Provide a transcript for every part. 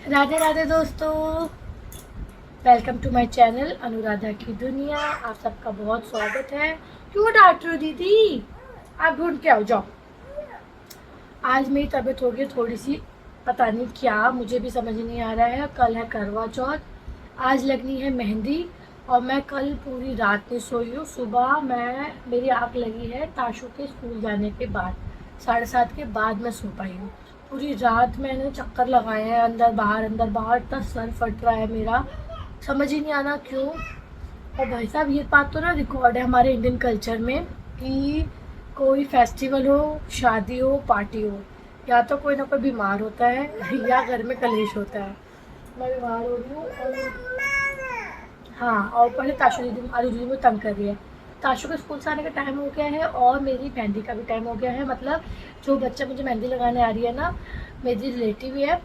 राधे राधे दोस्तों, welcome to my channel Anuradha की दुनिया। आप सबका बहुत स्वागत है। क्यों डांट रही हो दीदी? आप ढूंढ के आओ, जाओ। आज मेरी तबीयत हो गई थोड़ी सी, पता नहीं क्या, मुझे भी समझ नहीं आ रहा है। कल है करवा चौथ, आज लगनी है मेहंदी और मैं कल पूरी रात नहीं सोई हूँ। सुबह मेरी आँख लगी है ताशु के स्कूल जाने के बाद, 7:30 के बाद मैं सो पाई हूँ। पूरी रात मैंने चक्कर लगाए हैं, अंदर बाहर, इतना सर फट रहा है मेरा, समझ ही नहीं आना क्यों। और भाई साहब, ये बात तो ना रिकॉर्ड है हमारे इंडियन कल्चर में कि कोई फेस्टिवल हो, शादी हो, पार्टी हो, या तो कोई ना कोई बीमार होता है या घर में कलेश होता है। मैं बीमार हो रही हूँ और हाँ, और ऊपर से ताशु दीदी आलू दीदी मुझे तंग कर रही है। ताशु के स्कूल से आने का टाइम हो गया है और मेरी मेहंदी का भी टाइम हो गया है। मतलब जो बच्चा मुझे मेहंदी लगाने आ रही है ना, मेरी रिलेटिव है,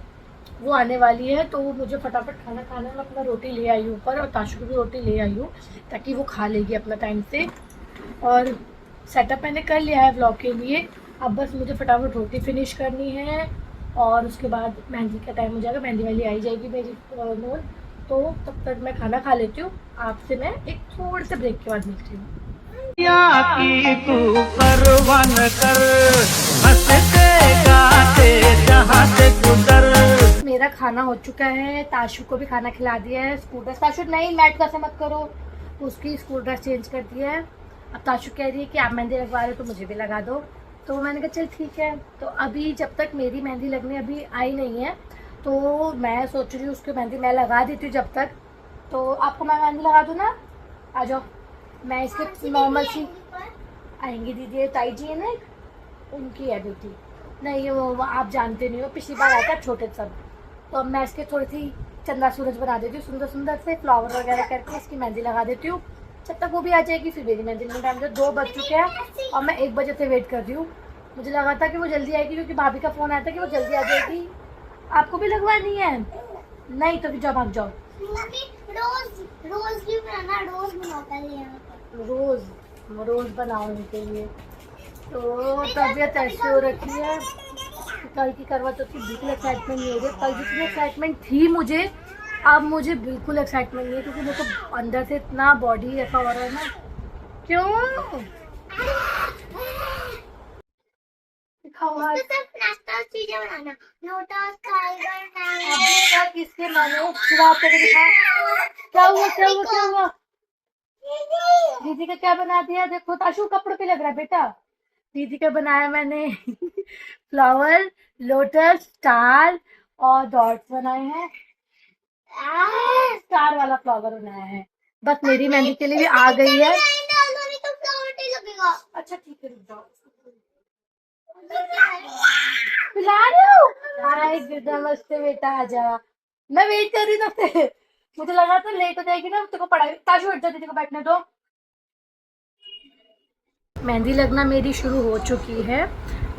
वो आने वाली है, तो मुझे फटाफट खाना खाना है। मैं अपना रोटी ले आई हूँ ऊपर और ताशु की भी रोटी ले आई हूँ ताकि वो खा लेगी अपना टाइम से। और सेटअप मैंने कर लिया है व्लॉग के लिए। अब बस मुझे फटाफट रोटी फिनिश करनी है और उसके बाद मेहंदी का टाइम हो जाएगा, मेहंदी वाली आई जाएगी मेरी नोन। तो तब तक मैं खाना खा लेती हूँ। आपसे मैं एक थोड़े से ब्रेक के बाद मिलती हूँ। की तू परवाह न कर, हंसते गाते जहाँ से गुजर। मेरा खाना हो चुका है, ताशु को भी खाना खिला दिया है। स्कूल ड्रेस, ताशु नहीं, मैट का से मत करो, उसकी स्कूल ड्रेस चेंज कर दिया है। अब ताशु कह रही है कि आप मेहंदी लगवा रहे हो तो मुझे भी लगा दो, तो मैंने कहा चल ठीक है। तो अभी जब तक मेरी मेहंदी लगने अभी आई नहीं है, तो मैं सोच रही हूँ उसकी मेहंदी मैं लगा देती हूँ जब तक। तो आपको मैं मेहंदी लगा दूँ ना? आ जाओ। मैं इसके नॉर्मल सी आएंगी दीदी, ताई जी है ना, उनकी है बेटी। नहीं, वो आप जानते नहीं हो, पिछली बार आया था छोटे सब। तो अब मैं इसके थोड़ी सी चंदा सूरज बना देती हूँ, सुंदर सुंदर से फ्लावर वगैरह करके इसकी मेहंदी लगा देती हूँ। जब तक वो भी आ जाएगी फिर मेरी मेहंदी में टाइम। 2 बज चुके हैं और मैं 1 बजे से वेट कर रही हूँ। मुझे लगा था कि वो जल्दी आएगी क्योंकि भाभी का फ़ोन आया था कि वो जल्दी आ जाएगी। आपको भी लगवानी है? नहीं तो फिर जाओ, भाग जाओ। रोज रोज भी बनाना, रोज बनाता है यहाँ पर। रोज़ बनाओ उनके लिए। तो तबीयत ऐसी हो रखी है, कल की करवा चौथ की बिल्कुल एक्साइटमेंट नहीं हो रही। कल जितनी एक्साइटमेंट थी मुझे, अब मुझे बिल्कुल एक्साइटमेंट नहीं है क्योंकि मेरे को अंदर से इतना बॉडी ऐसा हो रहा है ना। क्यों दिखाओ? इसमें सिर्फ नाश्ता चीजें बनाना, लोटस, टाइगर, अभी तक इसके मैंने खिला कर दिखा। क्या हुआ, क्या हुआ, क्या हुआ? दीदी का क्या बना दिया? देखो ताशु कपड़ों पे लग रहा है बेटा। दीदी का बनाया मैंने फ्लावर, लोटस, स्टार और डॉट्स बनाए हैं। स्टार वाला फ्लावर बनाया है। बस मेरी मेहंदी के लिए भी आ गई है। तो फ्लावर नहीं लगेगा। अच्छा ठीक है, रुक जाओ। पिला रही हूँ? हाय नमस्ते बेटा, आजा। मैं वेट कर रही हूँ तब से। मुझे लगा था लेट हो जाएगी ना, तेरे को पढ़ाई। ताशु हट जा, दीदी को बैठने दो। मेहंदी लगना मेरी शुरू हो चुकी है।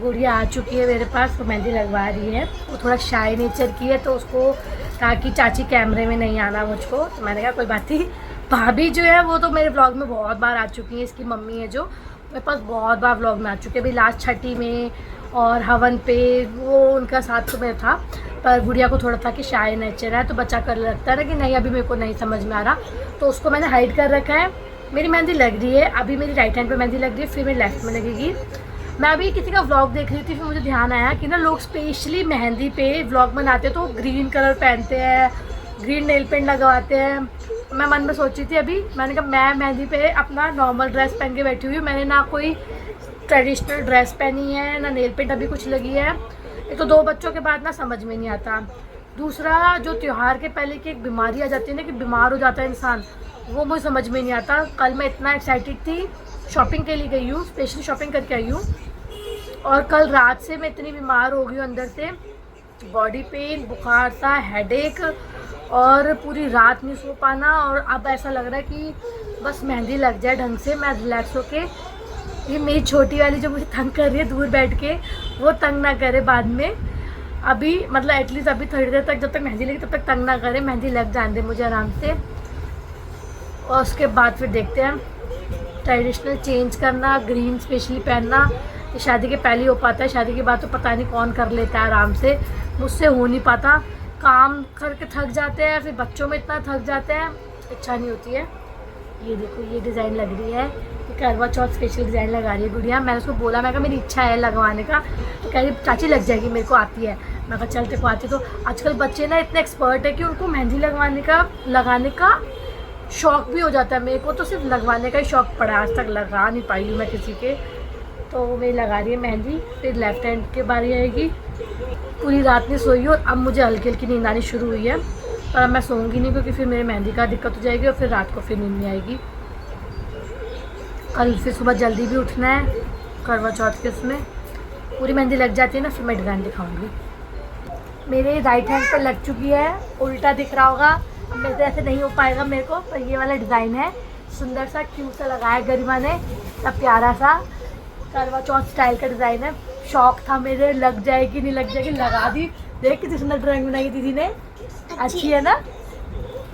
गुड़िया आ चुकी है मेरे पास, तो मेहंदी लगवा रही है। वो थोड़ा शाय नेचर की है तो उसको कहा कि चाची कैमरे में नहीं आना मुझको, तो मैंने कहा कोई बात नहीं। भाभी जो है वो तो मेरे ब्लॉग में बहुत बार आ चुकी है। इसकी मम्मी है जो मेरे पास बहुत बार ब्लॉग में आ चुकी है। अभी लास्ट छठी में और हवन पे वो उनका साथ तो मेरा था, पर गुड़िया को थोड़ा था कि शाय नेचर है तो बच्चा कर लगता है ना कि नहीं, अभी मेरे को नहीं समझ में आ रहा, तो उसको मैंने हाइड कर रखा है। मेरी मेहंदी लग रही है, अभी मेरी राइट हैंड पे मेहंदी लग रही है, फिर मेरी लेफ्ट में लगेगी। मैं अभी किसी का व्लॉग देख रही थी, फिर मुझे ध्यान आया कि ना लोग स्पेशली मेहंदी पे व्लॉग बनाते हैं तो ग्रीन कलर पहनते हैं, ग्रीन नेल पेंट लगवाते हैं। मैं मन में सोची थी अभी, मैंने कहा मैं मेहंदी पे अपना नॉर्मल ड्रेस पहन के बैठी हुई हूँ। मैंने ना कोई ट्रेडिशनल ड्रेस पहनी है ना नेल पेंट अभी कुछ लगी है। एक तो 2 बच्चों के बाद ना समझ में नहीं आता, दूसरा जो त्यौहार के पहले की एक बीमारी आ जाती है ना कि बीमार हो जाता है इंसान, वो मुझे समझ में नहीं आता। कल मैं इतना एक्साइटेड थी, शॉपिंग के लिए गई हूँ, स्पेशली शॉपिंग करके आई हूँ, और कल रात से मैं इतनी बीमार हो गई हूँ, अंदर से बॉडी पेन, बुखार सा, हेडेक, और पूरी रात नहीं सो पाना। और अब ऐसा लग रहा है कि बस मेहंदी लग जाए ढंग से, मैं रिलैक्स होके। ये मेरी छोटी वाली जो मुझे तंग कर रही है दूर बैठ के, वो तंग ना करे बाद में। अभी मतलब एटलीस्ट अभी थोड़ी देर तक, जब तक मेहंदी लगी तब तक तंग ना करे, मेहंदी लग जाने दे मुझे आराम से, और उसके बाद फिर देखते हैं। ट्रेडिशनल चेंज करना, ग्रीन स्पेशली पहनना, ये शादी के पहले हो पाता है, शादी के बाद तो पता नहीं कौन कर लेता है आराम से, मुझसे हो नहीं पाता। काम करके थक जाते हैं, फिर बच्चों में इतना थक जाते हैं, इच्छा नहीं होती है। ये देखो ये डिज़ाइन लग रही है, ये करवा चौथ स्पेशल डिज़ाइन लगा रही है गुड़िया। मैंने उसको बोला, मैं कहा मेरी इच्छा है लगवाने का, तो कह रही चाची लग जाएगी, मेरे को आती है। मैं कहा चल तेरे को आती। तो आजकल बच्चे ना इतने एक्सपर्ट है कि उनको मेहंदी लगाने का शौक़ भी हो जाता है। मेरे को तो सिर्फ लगवाने का ही शौक़ पड़ा, आज तक लगा नहीं पाई हूँ मैं किसी के। तो वो मेरी लगा रही है मेहंदी। फिर लेफ्ट हैंड की बारी आएगी। पूरी रात नहीं सोई और अब मुझे हल्की हल्की नींद आनी शुरू हुई है, पर अब मैं सोऊंगी नहीं क्योंकि फिर मेरे मेहंदी का दिक्कत हो जाएगी और फिर रात को फिर नींद नहीं आएगी। कल फिर सुबह जल्दी भी उठना है करवा चौथ के, उसमें पूरी मेहंदी लग जाती है ना, फिर मैं डिज़ाइन दिखाऊंगी। मेरे राइट हैंड पर लग चुकी है, उल्टा दिख रहा होगा, मेरे से ऐसे नहीं हो पाएगा मेरे को, पर ये वाला डिज़ाइन है सुंदर सा, क्यूट सा लगाया गरिमा ने, तब प्यारा सा करवा चौथ स्टाइल का डिज़ाइन है। शौक था मेरे लग जाएगी नहीं लग जाएगी, लगा दी। देख कितनी सुंदर ड्राइंग बनाई दीदी ने, अच्छी है ना,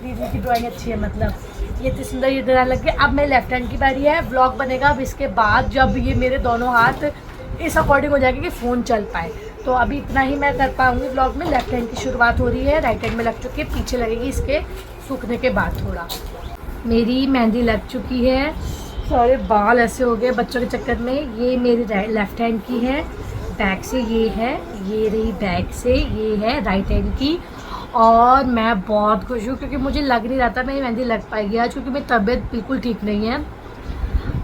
दीदी की ड्राइंग अच्छी है। मतलब ये इतनी सुंदर ये डिज़ाइन लग गया। अब मेरे लेफ्ट हैंड की बारी है। व्लॉग बनेगा अब इसके बाद, जब ये मेरे दोनों हाथ इस अकॉर्डिंग हो जाएंगे कि फ़ोन चल पाए। तो अभी इतना ही मैं कर पाऊँगी व्लॉग में। लेफ्ट हैंड की शुरुआत हो रही है, राइट हैंड में लग चुकी है, पीछे लगेगी इसके सूखने के बाद थोड़ा। मेरी मेहंदी लग चुकी है, सारे बाल ऐसे हो गए बच्चों के चक्कर में। ये मेरी लेफ्ट हैंड की है, बैक से ये है, ये रही बैक से, ये है राइट हैंड की। और मैं बहुत खुश हूँ क्योंकि मुझे लग नहीं रहा था मेरी मेहंदी लग पाएगी आज, क्योंकि मेरी तबीयत बिल्कुल ठीक नहीं है।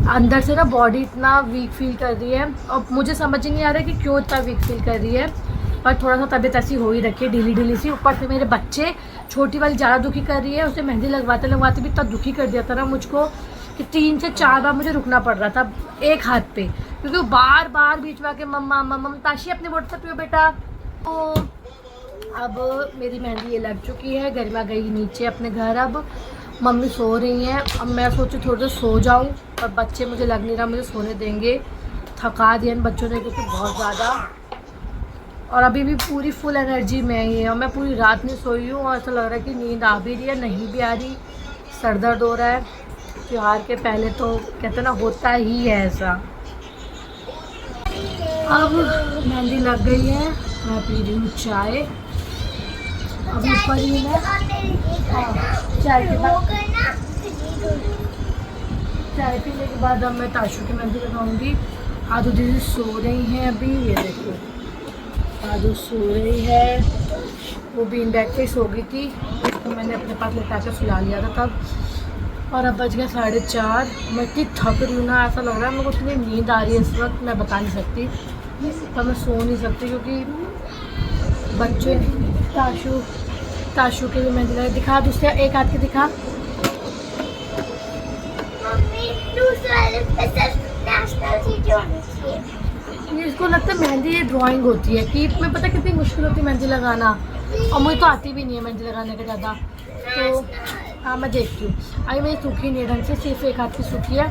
अंदर से ना बॉडी इतना वीक फील कर रही है और मुझे समझ ही नहीं आ रहा कि क्यों इतना वीक फील कर रही है, पर थोड़ा सा तबीयत ऐसी हो ही रखी है, ढीली ढीली सी। ऊपर से मेरे बच्चे, छोटी वाली ज़्यादा दुखी कर रही है, उसे मेहंदी लगवाते लगवाते भी इतना दुखी कर दिया था ना मुझको कि 3 से 4 बार मुझे रुकना पड़ रहा था एक हाथ पे, क्योंकि वो बार बार बीच में आके मम्मा मम्मा ताशी अपने बोल सकती हो बेटा। तो अब मेरी मेहंदी ये लग चुकी है। गरिमा गई नीचे अपने घर, अब मम्मी सो रही हैं। अब मैं सोची थोड़ी देर सो जाऊं, पर बच्चे मुझे लग नहीं रहा मुझे सोने देंगे, थका दिया इन बच्चों ने क्योंकि बहुत ज़्यादा। और अभी भी पूरी फुल एनर्जी में ही है और मैं पूरी रात नहीं सोई हूँ और ऐसा लग रहा है कि नींद आ भी रही है नहीं भी आ रही, सर दर्द हो रहा है। त्योहार के पहले तो कहते ना होता ही है ऐसा। अब मेहंदी लग गई है, मैं पी रही हूँ चाय। अब ऊपर ही मैं चाय पीने के बाद अब मैं ताशू की मेहंदी लगाऊंगी। आदू दीदी सो रही हैं अभी, ये देखो आदू सो रही है, वो बीन बैग पे सो गई थी, तो मैंने अपने पास लेटा कर सुला लिया था तब। और अब बज गया 4:30। मैं इतनी थक रही हूँ ना, ऐसा लग रहा है मेरे को इतनी नींद आ रही है इस वक्त, मैं बता नहीं सकती, पर मैं सो नहीं सकती क्योंकि बच्चे ताशू के भी मेहंदी लगा। दिखा दूसरे एक हाथ के दिखा। इसको लगता है मेहंदी ये ड्राइंग होती है कि मैं पता कितनी मुश्किल होती है मेहंदी लगाना, और मुझे तो आती भी नहीं है मेहंदी लगाने का ज़्यादा। तो हाँ मैं देखती हूँ। अभी मेरी सूखी नहीं है ढंग से, सिर्फ एक हाथ की सूखी है।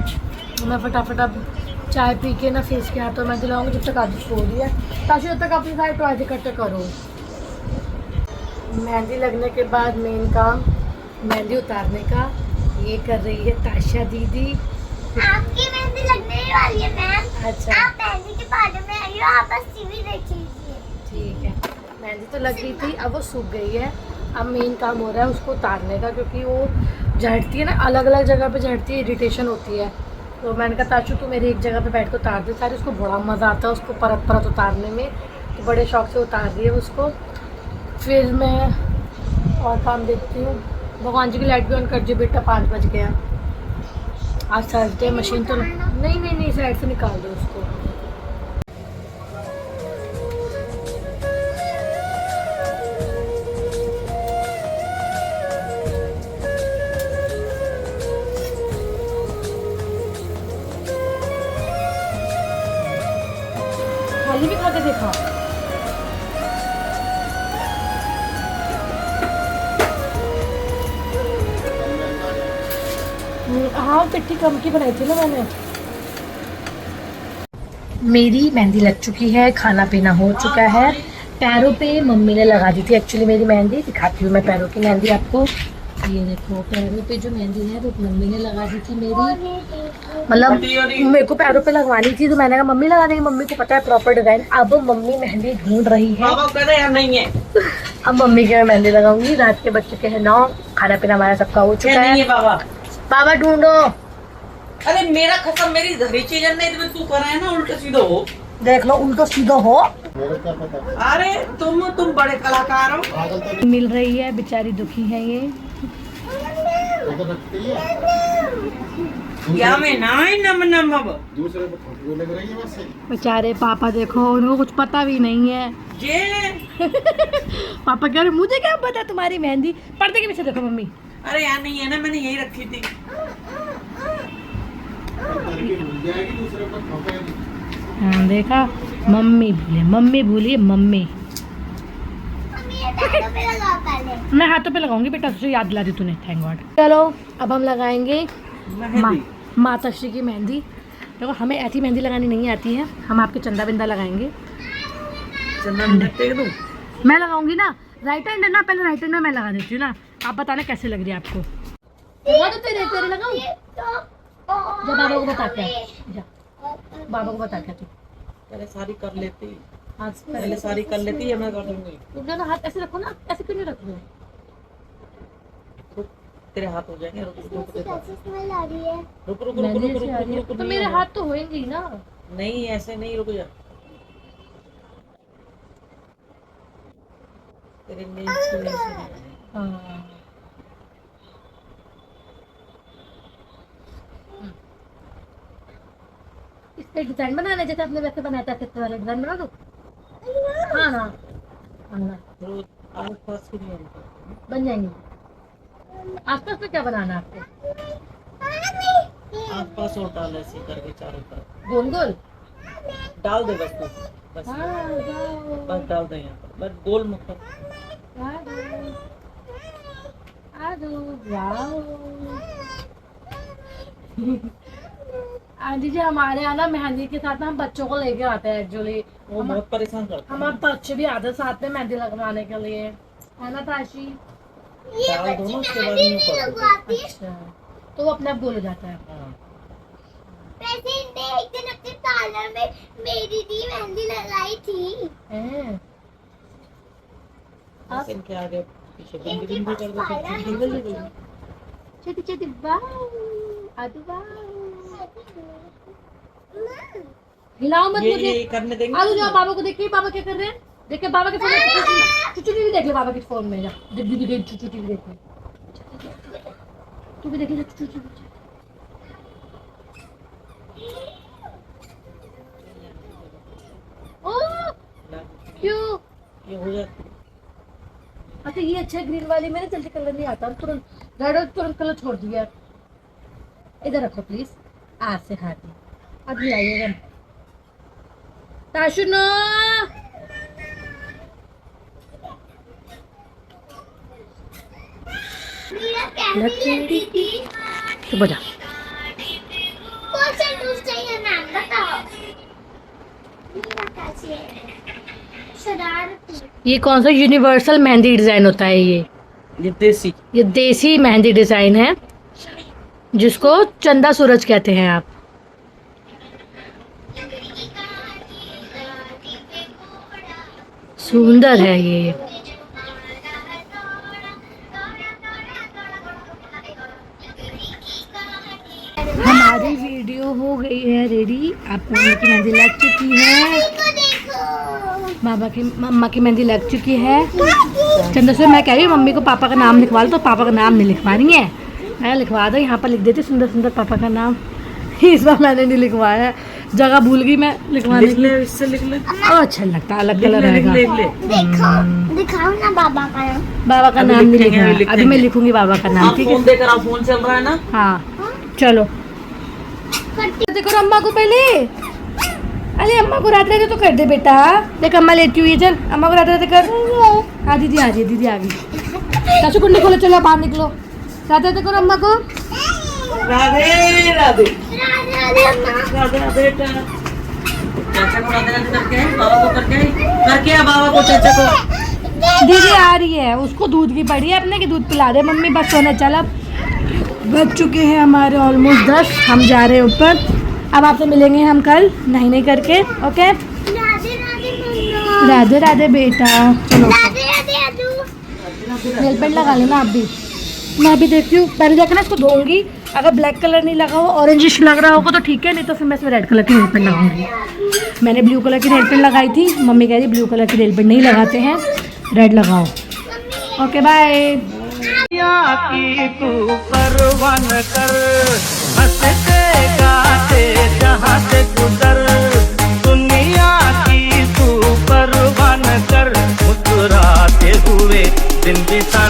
तो मैं फटाफट अब चाय पी के ना फेस के हाथों मेहंदी लगाऊंगी जब तक आदमी सो रही है। ताकि जब तक अपनी सारे टॉयज इकट्ठे करो। मेहंदी लगने के बाद मेन काम मेहंदी उतारने का, ये कर रही है ताशा दीदी। आपकी मेहंदी लगने ही वाली है मैम। अच्छा आप मेहंदी के बारे में आई हो, आप बस टीवी देख लीजिए। ठीक है, मेहंदी तो लग गई थी, अब वो सूख गई है। अब मेन काम हो रहा है उसको उतारने का, क्योंकि वो झड़ती है ना, अलग अलग जगह पे झड़ती है, इरिटेशन होती है। तो मैंने कहा ताशू तू मेरी एक जगह पे बैठ कर उतार दे सारी, उसको बड़ा मज़ा आता है उसको परत परत उतारने में, तो बड़े शौक से उतार दिए उसको। फिर मैं और काम देखती हूँ। भगवान जी की लाइट भी ऑन कर दो बेटा, 5 बज गया। आज थर्सडे, मशीन तो नहीं साइड से निकाल दो उसको। खाली भी खा के देखा। हाँ पिट्ठी कम की बनाई थी ना मैंने। मेरी मेहंदी लग चुकी है, खाना पीना हो चुका है। पैरों पे मम्मी ने लगा दी थी एक्चुअली मेरी मेहंदी, दिखाती हूँ मैं पैरों की मेहंदी आपको। ये देखो पैरों पे जो मेहंदी है वो मम्मी ने लगा दी थी मेरी, मतलब मेरे को पैरों पे लगवानी थी तो मैंने कहा मम्मी लगा देंगी, मम्मी को पता है प्रॉपर डिजाइन। अब मम्मी मेहंदी ढूंढ रही है, नहीं है। अब मम्मी के मैं मेहंदी लगाऊंगी। रात के बच्चे के है 9, खाना पीना हमारा सबका हो चुका है। बाबा बाबा ढूंढो। अरे मेरा खत्म, मेरी धरी चीज नहीं तो तू कर रहा है ना उल्टा सीधा हो। देख लो उल्टो सीधो हो। अरे तुम बड़े कलाकार हो। मिल रही है, बेचारी दुखी है ये। क्या में ना नम अब बेचारे पापा देखो, उनको कुछ पता भी नहीं है। जे पापा कह रहे मुझे क्या पता तुम्हारी मेहंदी। पर्दे के पीछे देखो मम्मी। अरे यार नहीं है ना, मैंने यही रखी थी। हाँ देखा, मम्मी भूले, मम्मी भूली, मम्मी। मम्मी ये पैरों पे लगाओ पहले। मैं हाथों पे लगाऊंगी बेटा, तुझे याद दिला दी तूने, थैंक गॉड। चलो अब हम लगाएंगे माता श्री की मेहंदी। देखो हमें ऐसी मेहंदी लगानी नहीं आती है, हम आपके चंदा बिंदा लगाएंगे। मैं लगाऊंगी ना, राइट हैंड है ना, पहले राइट हैंड में मैं लगा देती हूँ ना, आप बताना कैसे लग रही है आपको। लगा दो तेरे तेरे लगाऊं? जा बाबा को बता के आ, जा बाबा को बता के आ तू। पहले सारी कर लेती, हाथ पहले सारी कर लेती है, मैं कर दूंगी। तुम दोनों हाथ ऐसे रखो ना, ऐसे क्यों नहीं रख रहे? तेरे हाथ हो जाएंगे। रुक कैसे स्मेल आ रही है? रुक रुक रुक रुक रुक रुक रुक। तो मेरे हाथ तो होंगे ही ना। नहीं ऐसे नहीं, रुक जा। तेरे नेल्स से ऐसे हाँ इस पे डिजाइन बनाना, जैसे आपने वैसे बनाया था कितने वाला डिजाइन बना दो। हाँ ना, हाँ ना, रोज आस पास की नहीं होती। बन जाएंगे। आसपास में क्या बनाना है आपको? आस पास और डाल ऐसे करके चारों तरफ गोल गोल डाल दे बस तू, बस हाँ, जाओ। बस डाल दे यहाँ पर, बस गोल मुख। आंटी जी हमारे यहाँ ना मेहंदी के साथ ना हम बच्चों को लेके आते हैं एक्चुअली। वो बहुत परेशान करता है। हमारे बच्चे भी आते हैं साथ में मेहंदी लगवाने के लिए, है ना ताशी? ये डाल दो बच्ची ना, उसके बाद मेहंदी यूं नहीं कर दो। लगवाती। अच्छा, तो वो अपने आप गोल हो जाता है। हाँ। वैसे इनने एक दिन अपने पार्लर में मेरी दी मेहंदी लगाई थी। हैं? बस इनके आगे पीछे बिंदी इनके बिंदी पास कर दो, पायरा है बिंदी बिंदी कर दो। छोटी छोटी वाओ, आदू वाओ। हिलाओ मत मुझे। ये करने देंगे। आलू जाओ, बाबा को देखिए बाबा क्या कर रहे हैं। देखिए बाबा के फोन में चुचुटी भी देख ले, बाबा के फोन में जा, दीदी भी देख, चुचुटी भी देख ले, तू भी देखिए चुचुटी भी। ओह क्यों? ये हो जाती। अच्छा ये अच्छा ग्रीन वाली में ना जल्दी कलर नहीं आता, तुरंत रेड और तुरंत कलर छोड़ दिया। इधर रखो प्लीज, आज से खाती अब लाइएगा ताशु नो। मीरा कैसी लगी थी? तो बजा। कौन सा जूस चाहिए नाम बताओ। मीरा कैसी है? शरारती। ये कौन सा यूनिवर्सल मेहंदी डिजाइन होता है? ये देसी मेहंदी डिजाइन है जिसको चंदा सूरज कहते हैं आप। सुंदर है ये। हमारी वीडियो हो गई है रेडी। आप मम्मी की मेहंदी लग चुकी है, इसको देखो। मम्मा की मेहंदी लग चुकी है। चंद्रशेखर मैं कह रही हूँ मम्मी को पापा का नाम लिखवा लो, तो पापा का नाम नहीं लिखवा रही है। मैं लिखवा दो, यहाँ पर लिख देती सुंदर सुंदर पापा का नाम। इस बार मैंने नहीं लिखवाया, जगह भूल गई मैं लिखवाने की। इससे लिख ले। अच्छा लगता है, अलग कलर रहेगा। देखो दिखाओ ना बाबा का नाम। बाबा का अभी नाम नहीं लिखेंगे, लिखना, अभी मैं लिखूंगी बाबा का नाम, आप ठीक है? फोन देकर, आप फोन चल रहा है ना। हाँ चलो देखो अम्मा को पहले। अरे अम्मा को रात रहते तो कर दे बेटा। देख अम्मा लेती हुई, चल अम्मा को रात रहते कर। हाँ दीदी आ रही है, दीदी आ गई। चाचू कुंडी खोलो, चलो बाहर निकलो। रात रहते करो अम्मा को। राधे राधे राधे अम्मा। राधे राधे बेटा। चाचा को राधे राधे करके आई, बाबा को करके आई, करके आ बाबा को, चाचा को। दीदी आ रही है, उसको दूध की पड़ी है अपने की, दूध पिला दे मम्मी, बस सोने चल। अब बज चुके हैं हमारे ऑलमोस्ट 10, हम जा रहे हैं ऊपर। अब आपसे मिलेंगे हम कल नहीं करके, ओके। राधे राधे मम्मा, राधे राधे बेटा, चलो राधे राधे अदू। नेल पेंट लगा लेना आप भी। मैं अभी देखती हूँ, पहले जाकर ना इसको धोऊंगी, अगर ब्लैक कलर नहीं लगा हो, ऑरेंजिश लग रहा होगा तो ठीक है, नहीं तो फिर मैं इसमें रेड कलर की नेल पेंट लगाऊंगी। मैंने ब्लू कलर की नेल पेंट लगाई थी, मम्मी कह रही ब्लू कलर की नेल पेंट नहीं लगाते हैं, रेड लगाओ। Okay bye. की तू परवाह न कर, हंसते गाते जहाँ से गुजर, दुनिया की तू परवाह न कर, मुस्कुराते हुए दिन बिता